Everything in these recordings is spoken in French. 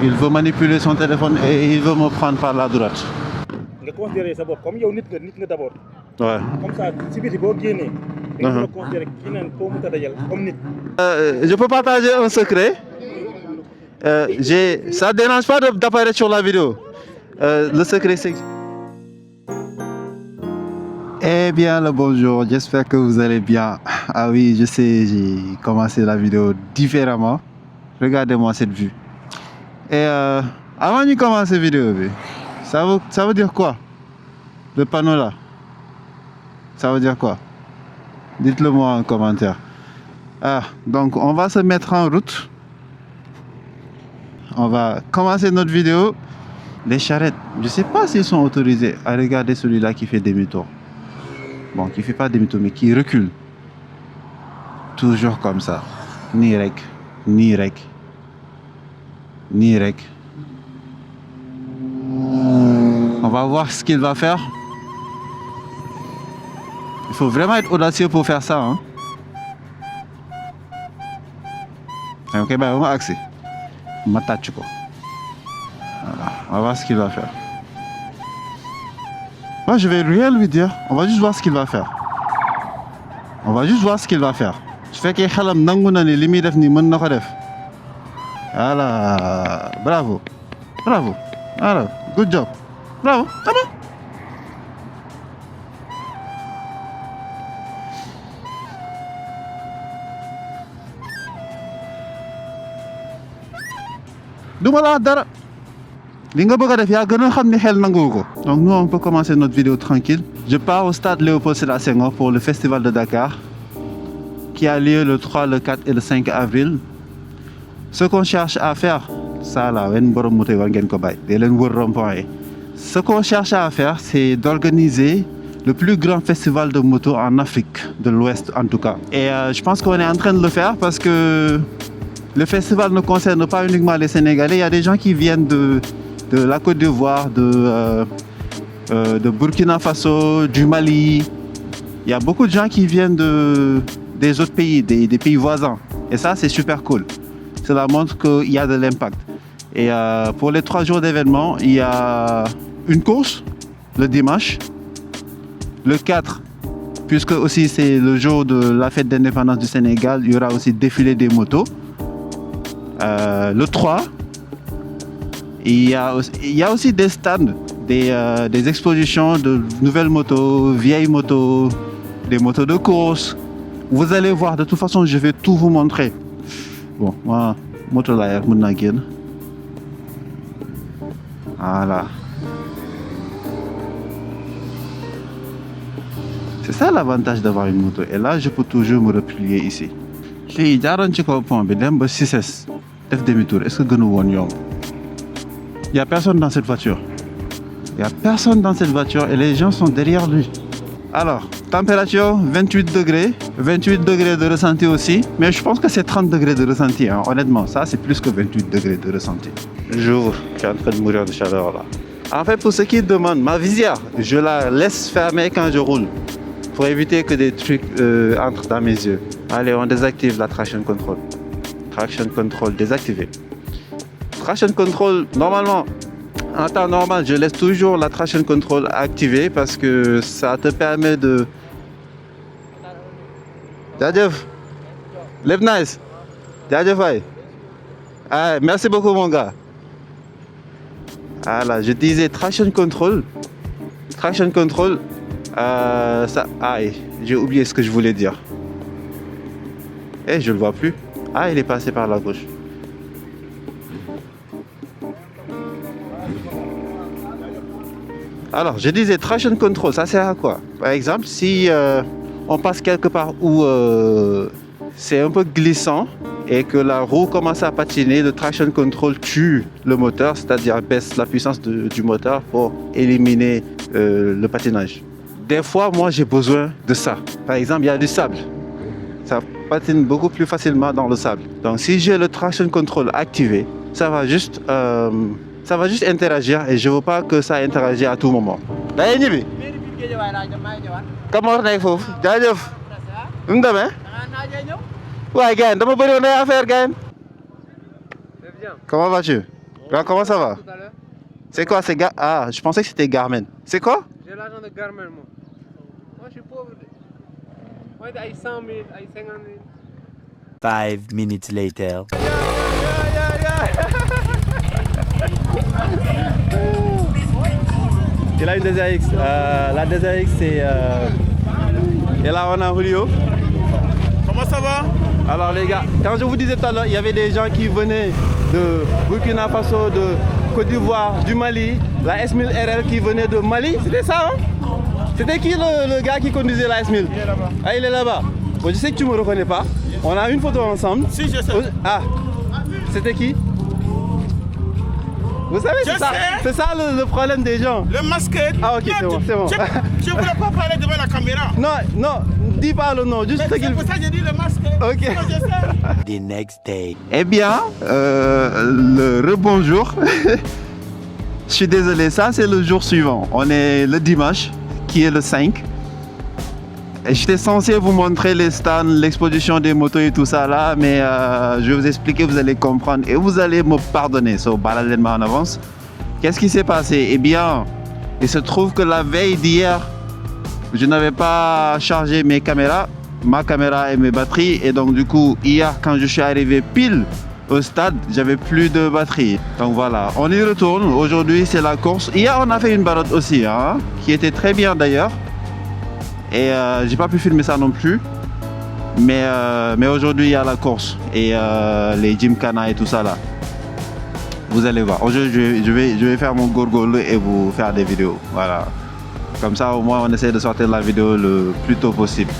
Il veut manipuler son téléphone et il veut me prendre par la droite. nga considéré sa bopp comme yow nit nga d'abord. Ouais. Comme ça si biti boo génnee. da nga considéré kii naan koo mu dajal comme nit. Je peux partager un secret. Ça ne dérange pas d'apparaître sur la vidéo. Le secret c'est... Eh bien le bonjour, j'espère que vous allez bien. Ah oui, je sais, j'ai commencé la vidéo différemment. Regardez-moi cette vue. Et avant de commencer la vidéo, ça veut dire quoi? Le panneau là, ça veut dire quoi? Dites-le moi en commentaire. Ah, donc on va se mettre en route. On va commencer notre vidéo. Les charrettes, je ne sais pas s'ils sont autorisés à regarder celui-là qui fait demi-tour. Bon, qui ne fait pas demi-tour, mais qui recule. Toujours comme ça. Ni rec, ni rec, ni rec. On va voir ce qu'il va faire. Il faut vraiment être audacieux pour faire ça. Hein? Ok, ben on va axer. Voilà, on va voir ce qu'il va faire. Moi, je vais rien lui dire. On va juste voir ce qu'il va faire. On va juste voir ce qu'il va faire. Je fais que xalam nanguna ni limi def ni mën nako def. Voilà, bravo. Bravo. Voilà, good job. Bravo. Allez. Dara. Donc nous on peut commencer notre vidéo tranquille. Je pars au stade Léopold Sédar Senghor pour le festival de Dakar qui a lieu le 3, le 4 et le 5 avril. Ce qu'on cherche à faire, ce qu'on cherche à faire, c'est d'organiser le plus grand festival de moto en Afrique, de l'Ouest en tout cas. Et je pense qu'on est en train de le faire parce que le festival ne concerne pas uniquement les Sénégalais. Il y a des gens qui viennent de la Côte d'Ivoire, de Burkina Faso, du Mali. Il y a beaucoup de gens qui viennent des autres pays, des pays voisins. Et ça, c'est super cool. Cela montre qu'il y a de l'impact. Et pour les 3 jours d'événement, il y a une course le dimanche. Le 4, puisque aussi c'est le jour de la fête d'indépendance du Sénégal, il y aura aussi défilé des motos. Le 3, il y a aussi des stands, des expositions de nouvelles motos, vieilles motos, des motos de course. Vous allez voir, de toute façon, je vais tout vous montrer. Bon, moi, moto là, voilà. C'est ça l'avantage d'avoir une moto. Et là, je peux toujours me replier ici. Il y a personne dans cette voiture. Il n'y a personne dans cette voiture et les gens sont derrière lui. Alors, température 28 degrés. 28 degrés de ressenti aussi. Mais je pense que c'est 30 degrés de ressenti. Hein. Honnêtement, ça c'est plus que 28 degrés de ressenti. J'ouvre, je suis en train de mourir de chaleur là. En fait, pour ceux qui demandent, ma visière, je la laisse fermer quand je roule. Pour éviter que des trucs entrent dans mes yeux. Allez, on désactive la traction control. Traction control désactivé. Traction control, normalement, en temps normal, je laisse toujours la traction control activée parce que ça te permet de... Djadjev, live nice. Djadjev, ah, merci beaucoup mon gars. Voilà, je disais traction control. Traction control, ça... Aïe, j'ai oublié ce que je voulais dire. Eh, je le vois plus. Ah, il est passé par la gauche. Alors, je disais traction control, ça sert à quoi? Par exemple, si on passe quelque part où c'est un peu glissant et que la roue commence à patiner, le traction control tue le moteur, c'est-à-dire baisse la puissance du moteur pour éliminer le patinage. Des fois, moi, j'ai besoin de ça. Par exemple, il y a du sable. Ça patine beaucoup plus facilement dans le sable. Donc, si j'ai le traction control activé, ça va juste interagir et je ne veux pas que ça interagisse à tout moment. D'ailleurs, Nibi, comment on est fou? Jaajëf. Nu mu demee? Ouais, gars, dama bëri woon ay affaire, gars. Comment vas-tu? Alors, comment ça va? C'est quoi? C'est Ah, je pensais que c'était Garmin. C'est quoi? J'ai l'argent de Garmin, moi. Moi, je suis pauvre. Moi, j'ai 100 000, 50 000. 5 minutes later. Il a une DZX. La DZX, c'est... Et là, on a Julio. Comment ça va? Alors les gars, quand je vous disais tout à l'heure, il y avait des gens qui venaient de Burkina Faso, de Côte d'Ivoire, du Mali, la S1000 RL qui venait de Mali, c'était ça hein? C'était qui le gars qui conduisait la S1000? Il est là-bas. Ah, il est là-bas. Bon, je sais que tu ne me reconnais pas. On a une photo ensemble. Si, je sais. Ah, c'était qui? Vous savez, c'est ça le problème des gens. Le masque. Ah ok, c'est bon, c'est bon. Je ne voulais pas parler devant la caméra. Non, dis pas le nom, juste C'est pour ça que j'ai dit le masque. Ok. The next day. Eh bien, le rebonjour. Je suis désolé, ça c'est le jour suivant. On est le dimanche, qui est le 5. Et j'étais censé vous montrer les stands, l'exposition des motos et tout ça là, mais je vais vous expliquer, vous allez comprendre et vous allez me pardonner. So, baladez-moi en avance. Qu'est-ce qui s'est passé? Eh bien, il se trouve que la veille d'hier, je n'avais pas chargé mes caméras, ma caméra et mes batteries, et donc du coup, hier, quand je suis arrivé pile au stade, j'avais plus de batterie. Donc voilà, on y retourne. Aujourd'hui, c'est la course. Hier, on a fait une balade aussi, hein, qui était très bien d'ailleurs. Et j'ai pas pu filmer ça non plus. Mais aujourd'hui, il y a la course et les gymkhana et tout ça là. Vous allez voir. Aujourd'hui, je vais faire mon gorgolo et vous faire des vidéos. Voilà. Comme ça, au moins, on essaie de sortir la vidéo le plus tôt possible.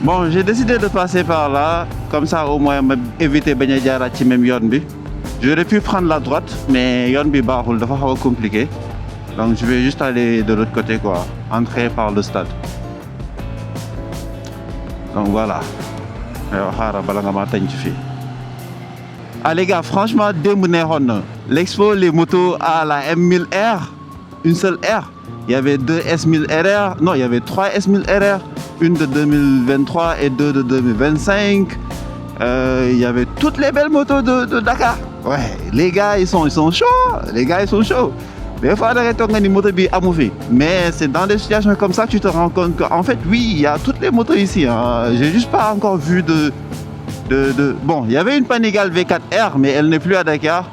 Bon, j'ai décidé de passer par là. Comme ça, au moins, éviter de faire la même yoon. J'aurais pu prendre la droite, mais yoon bi bahul dafa xawa compliqué. Donc, je vais juste aller de l'autre côté, quoi. Entrer par le stade. Donc voilà. Ah les gars, franchement, l'expo, les motos à la M1000R, une seule R. Il y avait deux S1000RR, non, il y avait trois S1000RR, une de 2023 et deux de 2025. Il y avait toutes les belles motos de Dakar. Ouais, les gars, ils sont chauds. Les gars, ils sont chauds. Des fois, mais c'est dans des situations comme ça que tu te rends compte qu'en fait, oui, il y a toutes les motos ici. Hein. J'ai juste pas encore vu de... Bon, il y avait une Panigale V4R, mais elle n'est plus à Dakar.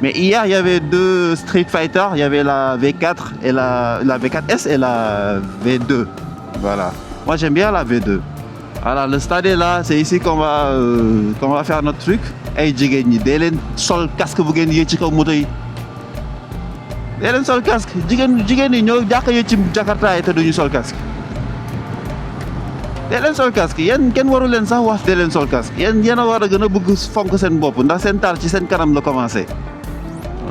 Mais hier, il y avait deux Street Fighter. Il y avait la V4 et la V4S et la V2. Voilà. Moi, j'aime bien la V2. Alors, le stade est là. C'est ici qu'on va faire notre truc. Hey, Jigeni, Delen, sol casque, vous gagnez, chico moto. Dee leen sol casque jigéen ñi ñoo jàkka yo ci Jakarta yi te duñu sol casque. Dee leen sol casque yéen kenn waru leen sax wax dee leen sol casque yéen a war a gën a bëgg fonk seen bopp ndax seen taal ci seen kanam la commencé.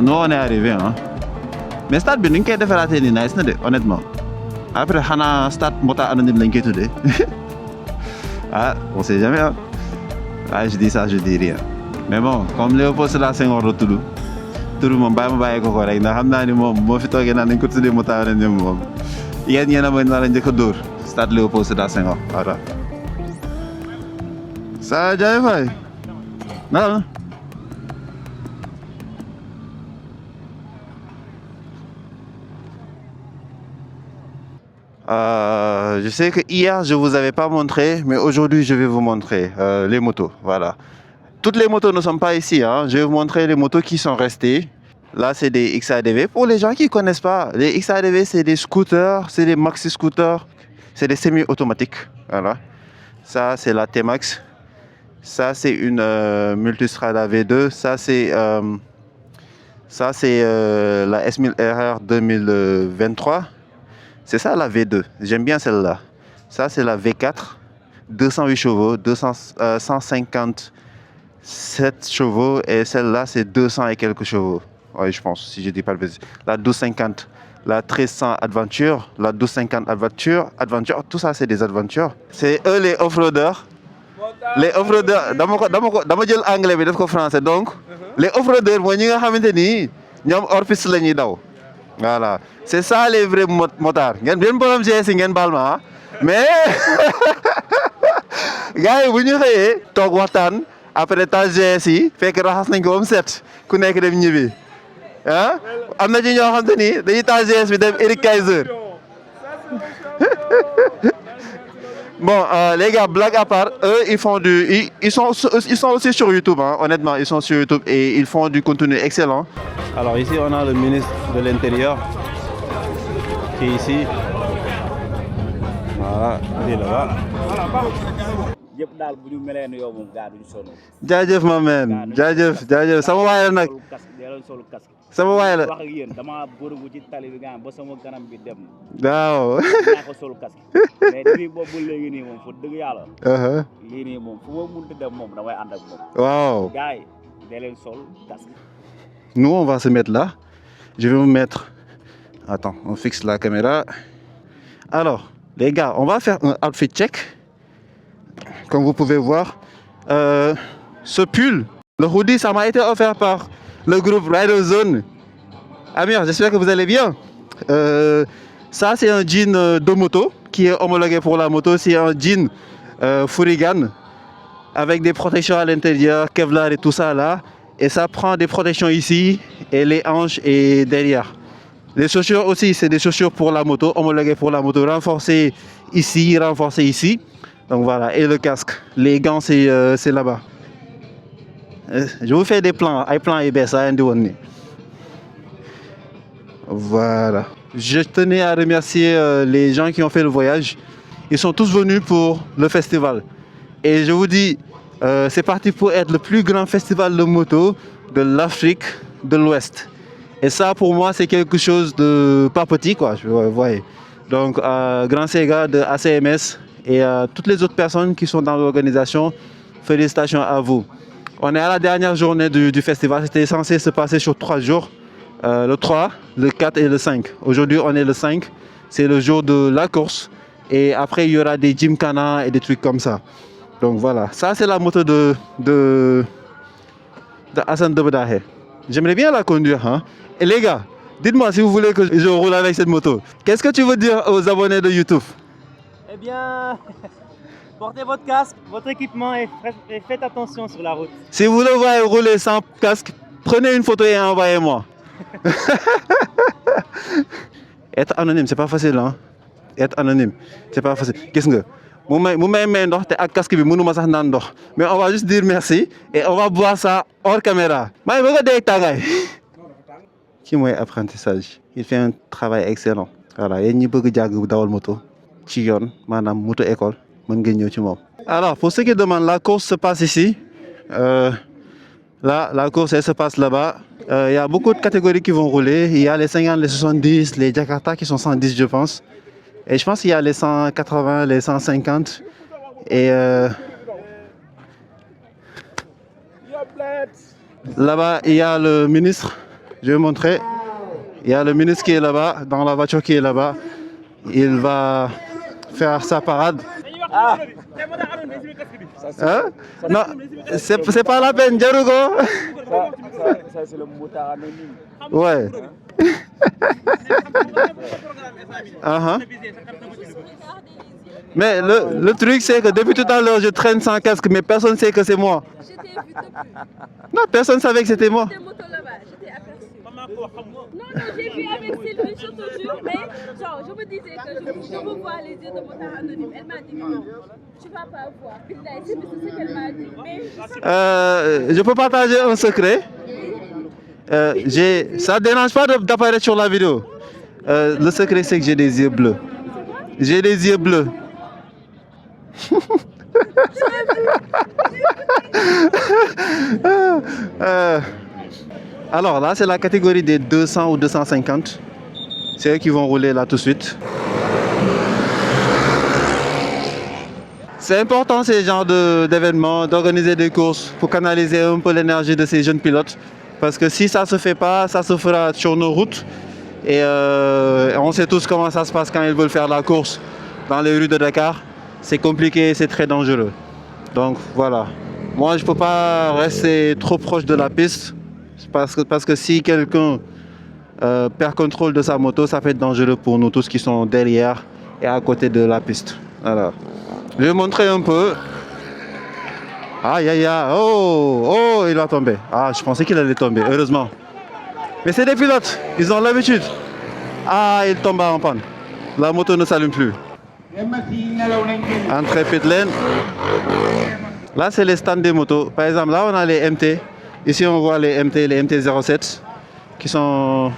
Nous on est arrivé hein. Mais stade bi ni ñu koy defaraatee nii nice na de honnêtement. Après xanaa stade Mota Anonyme lañ koy tuddee. Ah on sait jamais hein. Ah je dis ça je dis rien. Mais bon comme Léopold Sédar Senghor la tudd. Turu moom bàyyi ma bàyyi ko rek ndax xam naa ni moom moo fi toogee naan nañ ko tuddee Mota Anonyme moom yéen a mën naa la njëkk a dóor stade Léopold Sédar Senghor voilà. Ça jaay fay non. Je sais que hier je vous avais pas montré, mais aujourd'hui je vais vous montrer les motos. Voilà. Toutes les motos ne sont pas ici. Hein. Je vais vous montrer les motos qui sont restées. Là, c'est des XADV. Pour les gens qui ne connaissent pas, les XADV, c'est des scooters, c'est des maxi-scooters, c'est des semi-automatiques. Voilà. Ça, c'est la T-Max. Ça, c'est une Multistrada V2. Ça, c'est la S1000RR 2023. C'est ça, la V2. J'aime bien celle-là. Ça, c'est la V4. 208 chevaux, 150 7 chevaux et celle-là c'est 200 et quelques chevaux. Oui, je pense, si je dis pas le bêtise. La 1250, la 1300 Adventure, la 1250 Adventure, tout ça c'est des Adventures. C'est eux les off-roaders. Les off-roaders, dama jël anglais bi def ko français donc les off-roaders mooy ñi nga xamante ni ñoom hors piste la ñuy daw. Voilà, c'est ça les vrais motards. Ngeen bien borom GS ngeen baal ma mais gars yi bu ñu xëyee toog waxtaan. Après ta GS yi fekk raxas nañ ko ba mu set ku nekk dem ñibbi ah am na ci ñoo xam te ni dañuy taal GS bi dem Eric Kaiser. Bon, les gars, blague à part, eux, ils font ils sont aussi sur YouTube, hein, honnêtement, ils sont sur YouTube et ils font du contenu excellent. Alors ici, on a le ministre de l'Intérieur qui est ici. Voilà, il est là-bas. Jaajëf ma man, jaajëf, sama waay la nag. Sama waay la. Waaw. Waaw. Nous, on va se mettre là. Je vais me mettre... Attends, on fixe la caméra. Alors, les gars, on va faire un outfit check. Comme vous pouvez voir, ce pull, le hoodie, ça m'a été offert par le groupe Rider Zone. Amir, j'espère que vous allez bien. Ça, c'est un jean de moto qui est homologué pour la moto. C'est un jean Furigan avec des protections à l'intérieur, Kevlar et tout ça là. Et ça prend des protections ici et les hanches et derrière. Les chaussures aussi, c'est des chaussures pour la moto, homologuées pour la moto, renforcées ici, renforcées ici. Donc voilà, et le casque. Les gants, c'est là-bas. Je vous fais des plans, et ça, voilà. Je tenais à remercier les gens qui ont fait le voyage. Ils sont tous venus pour le festival. Et je vous dis, c'est parti pour être le plus grand festival de moto de l'Afrique de l'Ouest. Et ça, pour moi, c'est quelque chose de pas petit, quoi. Vous voyez. Donc, grand Sega de ACMS et toutes les autres personnes qui sont dans l'organisation, félicitations à vous. On est à la dernière journée du festival. C'était censé se passer sur 3 jours. Le 3, le 4 et le 5. Aujourd'hui, on est le 5. C'est le jour de la course. Et après, il y aura des gymkhana et des trucs comme ça. Donc voilà. Ça, c'est la moto de Hassan Dobadahe. J'aimerais bien la conduire. Hein? Et les gars, dites-moi si vous voulez que je roule avec cette moto. Qu'est-ce que tu veux dire aux abonnés de YouTube? Eh bien, portez votre casque, votre équipement et faites attention sur la route. Si vous le voyez rouler sans casque, prenez une photo et envoyez-moi. Être anonyme, c'est pas facile. Hein? Être anonyme, c'est pas facile. Qu'est-ce que mais on va juste dire merci et on va boire ça hors caméra. Qui est apprentissage. Il fait un travail excellent. Voilà, il y a une moto. Moto école. Alors, pour ceux qui demandent, la course se passe ici. Là, la course elle se passe là-bas. Il y a beaucoup de catégories qui vont rouler. Il y a les 50, les 70, les Jakarta qui sont 110, je pense. Et je pense qu'il y a les 180, les 150. Et là-bas, il y a le ministre. Je vais vous montrer. Il y a le ministre qui est là-bas, dans la voiture qui est là-bas. Il va faire sa parade. Ah. Hein? Non, c'est pas la peine, Djarougo. Ça c'est le motard anonyme. Ouais. Mais le truc c'est que depuis tout à l'heure je traîne sans casque, mais personne ne sait que c'est moi. Je t'ai vu depuis. Non, personne ne savait que c'était moi. J'étais moto là-bas, j'étais aperçu. Non, j'ai vu avec Sylvie, je te jure, mais genre, je me disais que je veux voir les yeux de motard anonyme. Elle m'a dit non, tu vas pas voir. C'est ce qu'elle m'a dit. Mais je peux partager un secret. Ça ne dérange pas d'apparaître sur la vidéo. Le secret c'est que j'ai des yeux bleus. J'ai des yeux bleus. Alors là, c'est la catégorie des 200 ou 250. C'est eux qui vont rouler là tout de suite. C'est important ces genres d'événements, d'organiser des courses pour canaliser un peu l'énergie de ces jeunes pilotes. Parce que si ça ne se fait pas, ça se fera sur nos routes. Et on sait tous comment ça se passe quand ils veulent faire la course dans les rues de Dakar. C'est compliqué, c'est très dangereux. Donc voilà. Moi, je ne peux pas rester trop proche de la piste. Parce que si quelqu'un perd contrôle de sa moto, ça peut être dangereux pour nous tous qui sont derrière et à côté de la piste. Voilà. Je vais montrer un peu. Aïe aïe aïe. Oh, il va tomber. Ah, je pensais qu'il allait tomber, heureusement. Mais c'est des pilotes, ils ont l'habitude. Ah, il tombe en panne. La moto ne s'allume plus. Entrée pit lane. Là, c'est les stands des motos. Par exemple, là, on a les MT. Ici, on voit les MT-07, qui sont...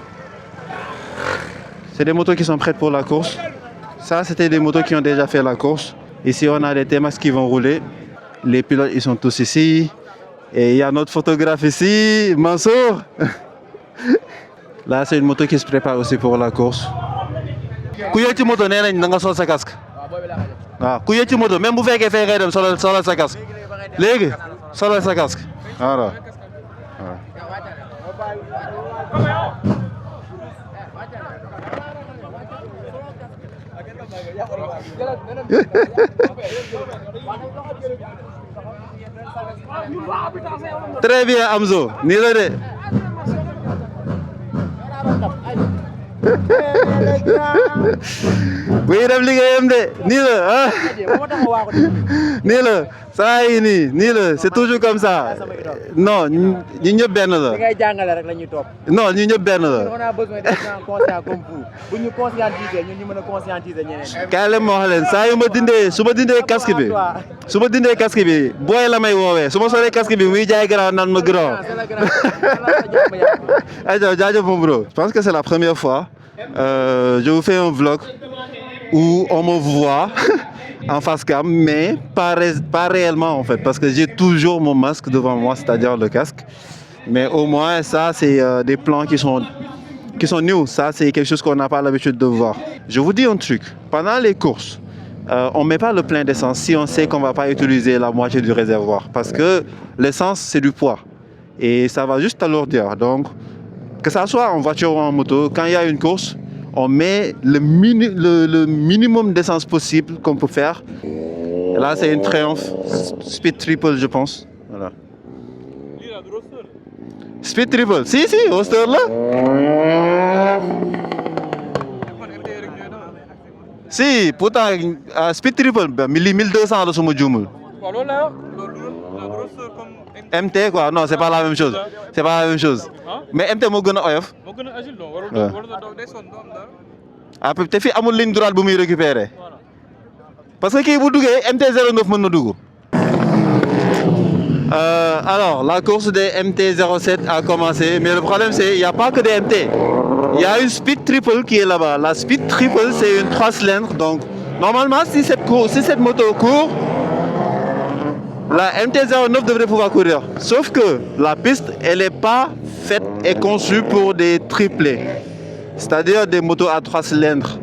C'est des motos qui sont prêtes pour la course. Ça, c'était des motos qui ont déjà fait la course. Ici, on a les T-Max qui vont rouler. Les pilotes, ils sont tous ici. Et il y a notre photographe ici, Mansour. Là, c'est une moto qui se prépare aussi pour la course. Ku yëg ci moto nee nañ na nga sol sa casque. waaw ku yëg ci moto même bu fekkee fee ngay dem solal sa casque. léegi solal sa casque. voilà. Très bien Amzo, nii la de. buy def liggéeyam de nii la ah nii la saa yi nii la c'est toujours comme ça non ñu ñëpp benn la. ngay jàngale rek la ñuy topp. non ñu ñëpp benn la. on a besoin de gens conscients comme vous bu ñu conscientiser ñun ñu mën a conscientiser ñeneen. kaay leen ma wax leen saa yu ma dindee su ma dindee casque bi booy la may woowee su ma solee casque bi muy jaay grand naan ma grand. aywa jaajëf mon bro. Je pense que c'est la première fois. Je vous fais un vlog où on me voit en face cam, mais pas réellement en fait, parce que j'ai toujours mon masque devant moi, c'est-à-dire le casque. Mais au moins ça, c'est des plans qui sont new. Ça, c'est quelque chose qu'on n'a pas l'habitude de voir. Je vous dis un truc. Pendant les courses, on ne met pas le plein d'essence si on sait qu'on ne va pas utiliser la moitié du réservoir, parce que l'essence, c'est du poids et ça va juste alourdir. Donc, que ça soit en voiture ou en moto, quand il y a une course, on met le minimum d'essence possible qu'on peut faire. Et là, c'est une Triumph Speed Triple, je pense. Voilà. Speed Triple, si, Oster là. Si, pourtant, Speed Triple, 1200 là, sur mon jumeau. MT quoi, non, c'est pas la même chose. C'est pas la même chose. Mais MT moo gën a oyof. ah te fii amul ligne droite bu muy récupérer. parce que kii bu duggee MT-09 mën na dugg. Alors, la course des MT-07 a commencé, mais le problème c'est il n'y a pas que des MT. Il y a une Speed Triple qui est là-bas. La Speed Triple, c'est une 3 cylindres. Donc, normalement, si cette moto court, la MT-09 devrait pouvoir courir. Sauf que la piste, elle n'est pas faite et conçue pour des triplés. C'est-à-dire des motos à 3 cylindres.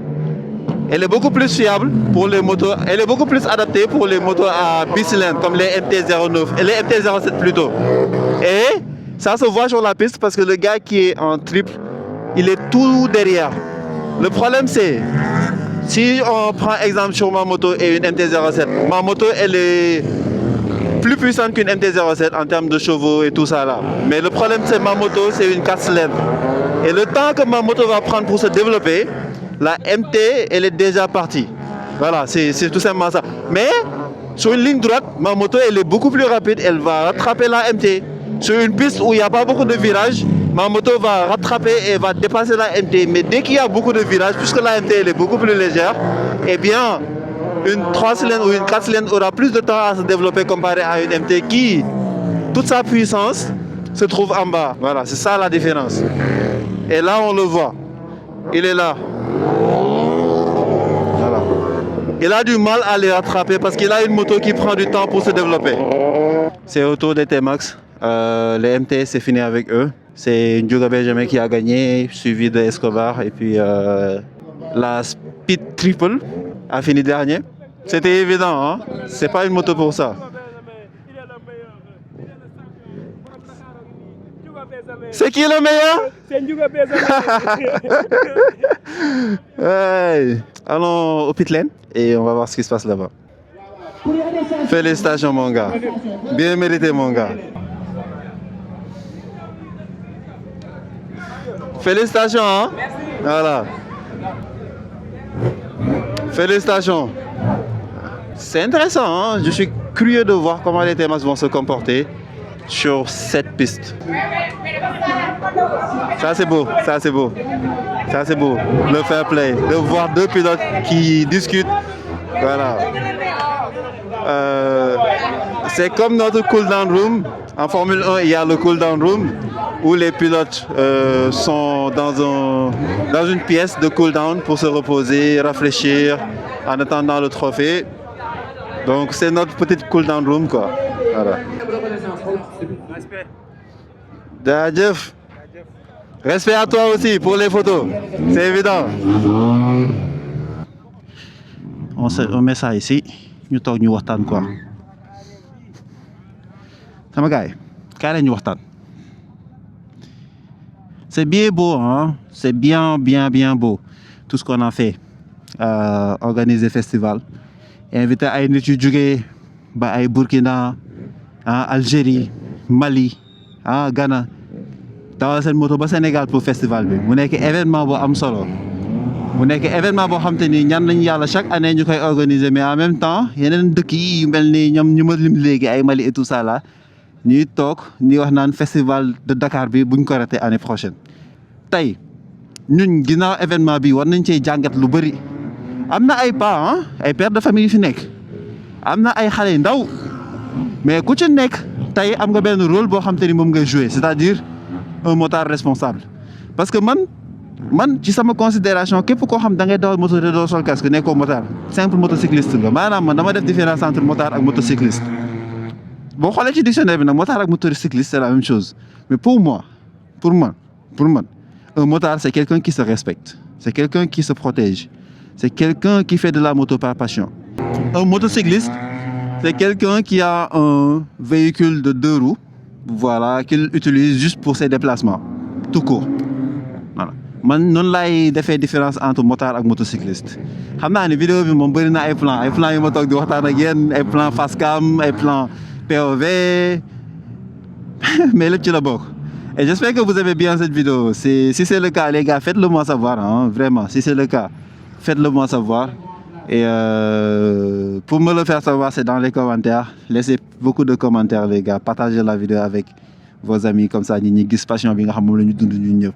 Elle est beaucoup plus fiable pour les motos. Elle est beaucoup plus adaptée pour les motos à bicylindres, comme les MT-09 et les MT-07 plutôt. Et ça se voit sur la piste parce que le gars qui est en triple, il est tout derrière. Le problème c'est, si on prend exemple sur ma moto et une MT-07, ma moto elle est plus puissante qu'une MT-07 en termes de chevaux et tout ça là. Mais le problème c'est ma moto c'est une 4 cylindres. Et le temps que ma moto va prendre pour se développer, la MT elle est déjà partie. Voilà, c'est tout simplement ça. Mais sur une ligne droite, ma moto elle est beaucoup plus rapide, elle va rattraper la MT. Sur une piste où il n'y a pas beaucoup de virages, ma moto va rattraper et va dépasser la MT. Mais dès qu'il y a beaucoup de virages, puisque la MT elle est beaucoup plus légère, eh bien une 3 cylindres ou une 4 cylindres aura plus de temps à se développer comparé à une MT qui, toute sa puissance, se trouve en bas. Voilà, c'est ça la différence. Et là, on le voit. Il est là. Voilà. Il a du mal à les rattraper parce qu'il a une moto qui prend du temps pour se développer. C'est autour des T-Max. Les MT, c'est fini avec eux. C'est Ndiouga Benjamin qui a gagné, suivi de Escobar. Et puis la Speed Triple a fini dernier. C'était évident, hein? C'est pas une moto pour ça. C'est qui le meilleur? C'est Ndiouga Benjamin. Hey. Allons au pit lane et on va voir ce qui se passe là-bas. Félicitations mon gars. Bien mérité mon gars. Félicitations, hein? Voilà. Félicitations. C'est intéressant, hein? Je suis curieux de voir comment les T-Max vont se comporter sur cette piste. Ça c'est beau, ça c'est beau. Ça c'est beau. Le fair play. De voir deux pilotes qui discutent. Voilà. C'est comme notre cool-down room. En Formule 1, il y a le cool-down room où les pilotes sont dans une pièce de cool-down pour se reposer, rafraîchir en attendant le trophée. Donc c'est notre petite cool-down room quoi. Voilà. Respect. Jaajëf. Respect à toi aussi pour les photos. C'est évident. On met ça ici. Ñu toog ñu waxtaan quoi. Sama gars yi kaay la ñu waxtaan. C'est bien beau hein. C'est bien beau tout ce qu'on a fait. Organiser festival. Inviter ay nit yu jógee ba ay Burkina, Algérie, Mali, Ghana. dawal seen moto ba Sénégal pour festival bi mu nekk événement boo am solo mu nekk événement boo xam te ni ñaan nañu yàlla chaque année ñu koy organiser mais en même temps yeneen dëkk yi yu mel ni ñoom ñu ma lim léegi ay Mali et tout ça là ñuy toog ñuy wax naan festival de Dakar bi buñ ko raté année prochaine. tey ñun ginnaaw événement bi war nañ cee jàngat lu bëri am na ay parents ay pères de famille yu fi nekk am na ay xale yu ndaw mais ku ci nekk tey am nga benn rôle boo xam te ni moom ngay jouer c'est-à-dire un motard responsable parce que man ci sama considération képp koo xam da ngay dawal moto te doo sol casque nekkoo motard simple motocycliste nga maanaam man dama def différence entre motard ak motocycliste boo xoolee ci dictionnaire bi nag motard ak motocycliste c'est la même chose mais pour man un motard c'est quelqu'un qui se respecte c'est quelqu'un qui se protège c'est quelqu'un qui fait de la moto par passion. Un motocycliste c'est quelqu'un qui a un véhicule de 2 roues voilà qu'il utilise juste pour ses déplacements tout court voilà man noonu laay defee différence entre motard ak motocycliste xam naa ne vidéo bi moom bëri na ay plans yu ma toog di waxtaan ak yéen ay plans face cam ay plans POV mais lépp ci la bokk et j'espère que vous aimez bien cette vidéo si c'est le cas les gars faites-le moi savoir hein, vraiment si c'est le cas faites-le moi savoir et pour me le faire savoir c'est dans les commentaires laissez beaucoup de commentaires les gars partagez la vidéo avec vos amis comme ça ñi gis passion bi nga xam moom la ñu dund ñun ñëpp.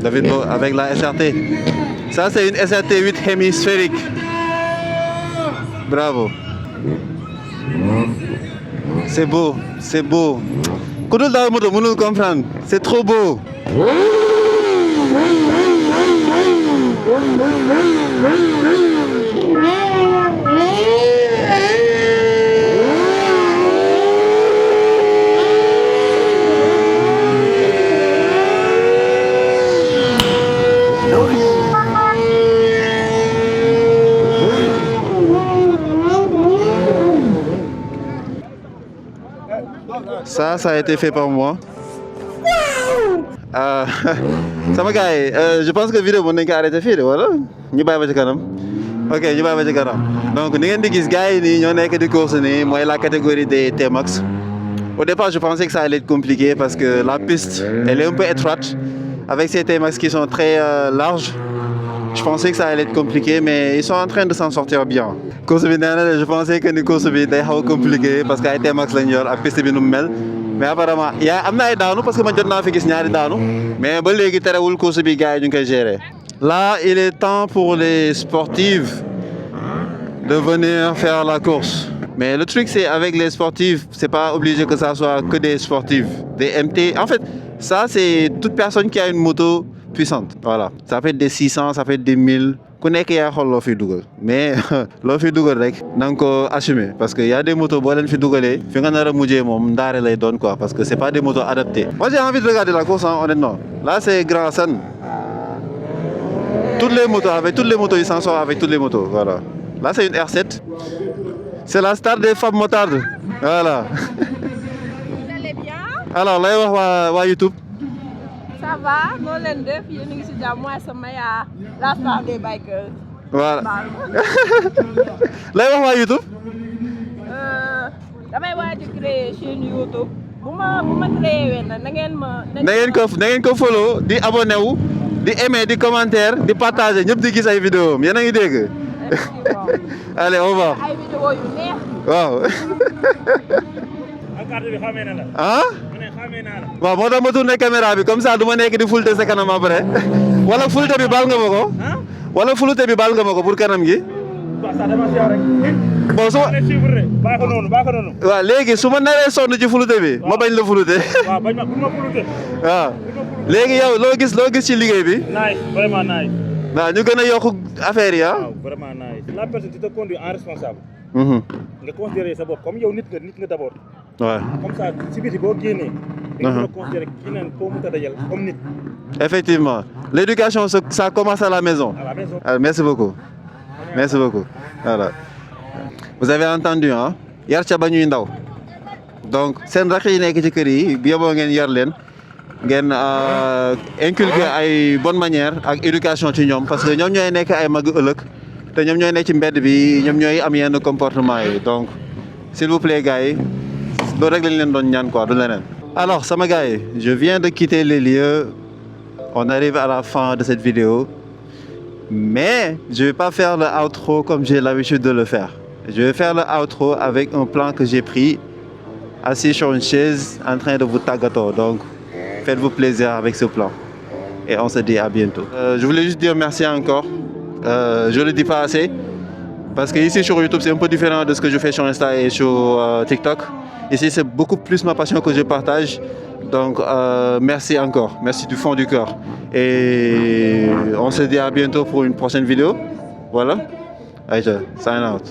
David Bo avec la SRT. Ça c'est une SRT 8 hémisphérique. Bravo. C'est beau, c'est beau. Ku dul dawal moto mënul comprendre, c'est trop beau. Ça a été fait par moi. Sama gars yi je pense que vidéo mën nañu ko arrêté fii de wala ñu bàyyi ba ci kanam. Ok ñu bàyyi ba ci kanam donc ni ngeen di gis gars yi nii ñoo nekk di course nii mooy la catégorie des T-Max. Au départ je pensais que ça allait être compliqué parce que la piste elle est un peu étroite avec ces T-Max qui sont très larges. Je pensais que ça allait être compliqué mais ils sont en train de s'en sortir bien. course bi nee na je pensais que ni course bi day xaw a compliqué parce que ay T-Max lañ yor ak piste bi nu mu mel mais apparemment am na ay daanu parce que man jot naa fi gis ñaari daanu mais ba léegi terewul course bi gars yi ñu ngi koy gérer. Là il est temps pour les sportives de venir faire la course. Mais le truc c'est avec les sportives c'est pas obligé que ça soit que des sportives des MT en fait ça c'est toute personne qui a une moto puissante voilà ça peut être des 600 ça peut être des 1000 ku nekk yaa xool loo fi dugal mais loo fi dugal rek na nga ko assumer parce que y a des motos boo leen fi dugalee fi nga nar a mujjee moom ndaare lay doon quoi parce que c'est pas des motos adaptées. Moi j'ai envie de regarder la course honnêtement là c'est Grand Assane toutes les motos ils s'en sortent avec toutes les motos voilà là c'est une R7 c'est la star des femmes motardes voilà. Vous allez bien? Alors lay wax waa YouTube. Ça va noo leen def yéen a ngi si jàmm mooy sama yaa la star des bikers. Voilà. lay wax waa YouTube. Damay waaj a créer chaîne YouTube. bu ma créé na ngeen ma. na ngeen ko follow di abonné wu di aimer di commentaire di partager ñëpp di gis ay vidéo am yéen a ngi dégg. Allez, au revoir. ay vidéo yu neex. waaw. carte bi xamee na la. ah. mu ne xamee naa la. waaw moo tax ma tourné caméra bi comme ça du ma nekk di fulte sa kanam après wala fulte bi baal nga ma ko. wala fulte bi baal nga ma ko pour kanam gi. waaw sax dama si yow rek. bon su ma. baa ko noonu baa ko noonu. waaw léegi su ma naree sonn ci fulute bi. ma bañ la fulute. waaw bañ ma bu ma fulute. waaw léegi yow loo gis ci liggéey bi. naaj vraiment naaj. waaw ñu gën a yokk affaire yi ah. waaw vraiment naaj. la personne qui te conduit en responsable. nga considérer sa bopp comme yow nit nga d'abord. waaw comme ça si biti boo génnee. nga mën a considérer keneen koo mënta dajal comme nit. Effectivement l'éducation ça commence à la maison. À la maison. Merci beaucoup. Merci beaucoup. Voilà. Vous avez entendu hein yar ca ba ñuy ndaw donc seen rakk yi nekk ci kër yi bi yeboo ngeen yar leen ngeen inculquer ay bonne manière ak éducation ci ñoom parce que ñoom ñooy nekk ay mag ëllëg te ñoom ñooy nekk ci mbedd bi ñoom ñooy am yenn comportement yi donc s'il vous plaît gars yi loolu rek lañ leen doon ñaan quoi du leneen. Alors sama gars yi je viens de quitter les lieux on arrive à la fin de cette vidéo mais je vais pas faire le outro comme j'ai l'habitude de le faire. Je vais faire le outro avec un plan que j'ai pris assis sur une chaise en train de vous tagato. Donc, faites-vous plaisir avec ce plan. Et on se dit à bientôt. Je voulais juste dire merci encore. Je le dis pas assez. Parce que ici sur YouTube, c'est un peu différent de ce que je fais sur Insta et sur TikTok. Ici, c'est beaucoup plus ma passion que je partage. Donc, merci encore. Merci du fond du cœur. Et on se dit à bientôt pour une prochaine vidéo. Voilà. Allez, sign out.